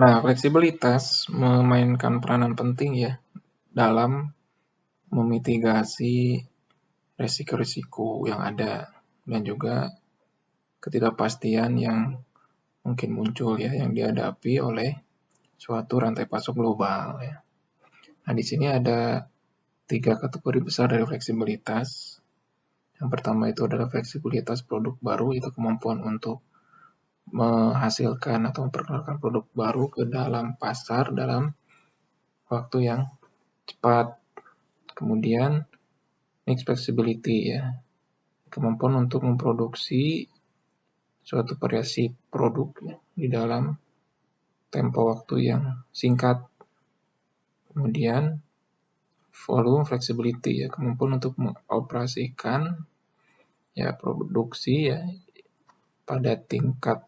Nah, fleksibilitas memainkan peranan penting ya dalam memitigasi resiko-resiko yang ada dan juga ketidakpastian yang mungkin muncul ya yang dihadapi oleh suatu rantai pasok global ya. Nah, di sini ada 3 kategori besar dari fleksibilitas. Yang pertama itu adalah fleksibilitas produk baru, itu kemampuan untuk menghasilkan atau memperkenalkan produk baru ke dalam pasar dalam waktu yang cepat. Kemudian mixed flexibility ya, kemampuan untuk memproduksi suatu variasi produk ya, di dalam tempo waktu yang singkat. Kemudian volume flexibility ya, kemampuan untuk mengoperasikan ya produksi ya pada tingkat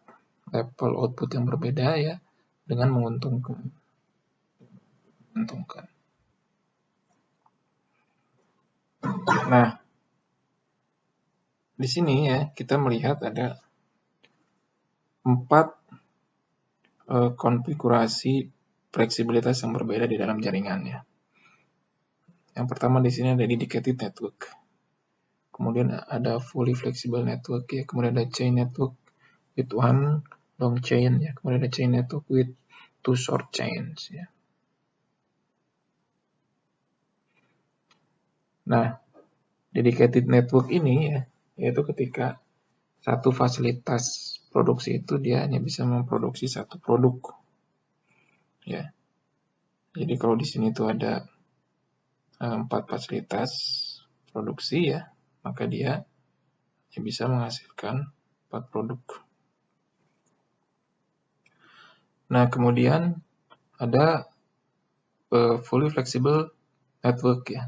level output yang berbeda ya dengan menguntungkan. Nah, di sini ya kita melihat ada 4 konfigurasi fleksibilitas yang berbeda di dalam jaringannya. Yang pertama di sini ada dedicated network. Kemudian ada fully flexible network ya, kemudian ada chain network with one long chain ya, kemudian ada chain network with two short chains ya. Nah, dedicated network ini ya, yaitu ketika satu fasilitas produksi itu dia hanya bisa memproduksi satu produk. Ya. Jadi kalau di sini itu ada 4 fasilitas produksi ya, maka dia bisa menghasilkan 4 produk. Nah, kemudian ada fully flexible network ya.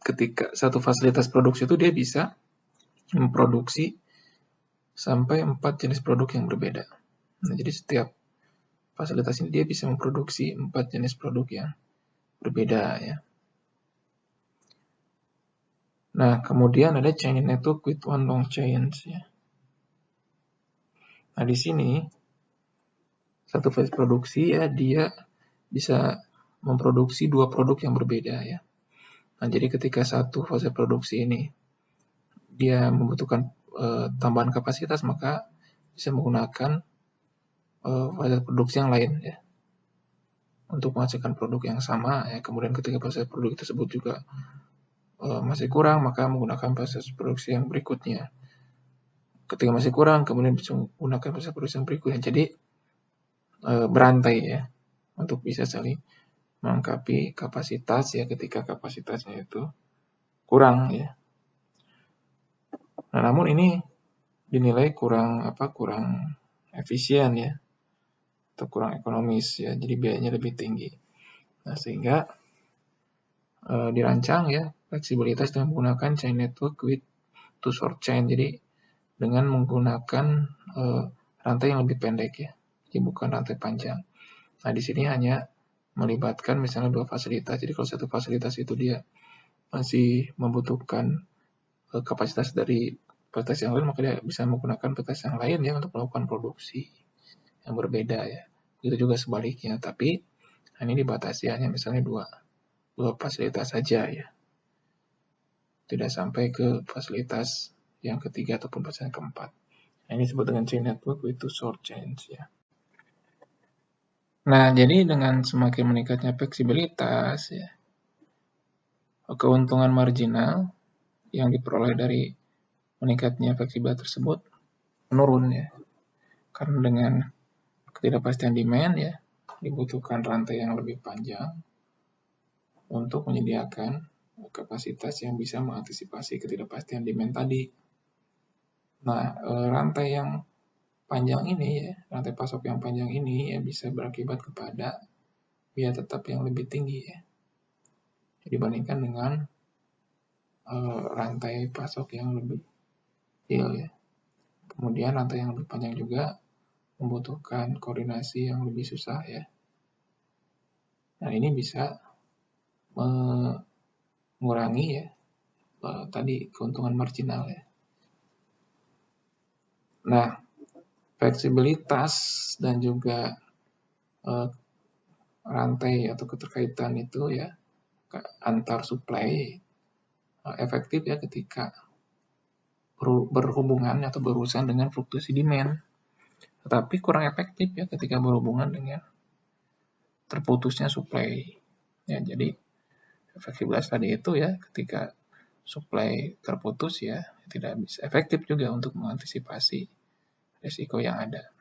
Ketika satu fasilitas produksi itu dia bisa memproduksi sampai 4 jenis produk yang berbeda. Nah, jadi setiap fasilitas ini dia bisa memproduksi 4 jenis produk yang berbeda ya. Nah, kemudian ada chain network with one long chains ya. Nah, di sini satu fase produksi ya dia bisa memproduksi 2 produk yang berbeda ya. Nah, jadi ketika satu fase produksi ini dia membutuhkan tambahan kapasitas, maka bisa menggunakan fase produksi yang lain ya untuk menghasilkan produk yang sama ya. Kemudian ketika proses produk tersebut juga masih kurang, maka menggunakan proses produksi yang berikutnya. Ketika masih kurang, kemudian bisa menggunakan proses produksi yang berikutnya. Jadi berantai ya untuk bisa saling melengkapi kapasitas ya ketika kapasitasnya itu kurang ya. Nah, namun ini dinilai kurang efisien ya atau kurang ekonomis ya, jadi biayanya lebih tinggi. Nah, sehingga dirancang ya fleksibilitas dengan menggunakan chain network with two short chain, jadi dengan menggunakan rantai yang lebih pendek ya, jadi bukan rantai panjang. Nah, di sini hanya melibatkan misalnya 2 fasilitas, jadi kalau satu fasilitas itu dia masih membutuhkan kapasitas dari fasilitas yang lain, maka dia bisa menggunakan fasilitas yang lain ya untuk melakukan produksi yang berbeda ya. Itu juga sebaliknya, tapi ini dibatasi hanya misalnya dua fasilitas saja ya. Tidak sampai ke fasilitas yang ketiga ataupun fasilitas yang keempat. Nah, ini disebut dengan chain network with two short chains ya. Nah, jadi dengan semakin meningkatnya fleksibilitas ya, keuntungan marginal yang diperoleh dari meningkatnya fleksibilitas tersebut menurun ya. Karena dengan ketidakpastian demand ya, dibutuhkan rantai yang lebih panjang untuk menyediakan kapasitas yang bisa mengantisipasi ketidakpastian demand tadi. Nah, rantai yang panjang ini ya, rantai pasok yang panjang ini ya bisa berakibat kepada biaya tetap yang lebih tinggi ya, dibandingkan dengan rantai pasok yang lebih kecil ya. Kemudian rantai yang lebih panjang juga membutuhkan koordinasi yang lebih susah ya. Nah, ini bisa mengurangi ya tadi keuntungan marginal ya. Nah, fleksibilitas dan juga rantai atau keterkaitan itu ya antar supply efektif ya ketika berhubungan atau berurusan dengan fluktuasi demand. Tetapi kurang efektif ya ketika berhubungan dengan terputusnya supply. Ya, jadi efektivitas tadi itu ya ketika supply terputus ya tidak bisa efektif juga untuk mengantisipasi risiko yang ada.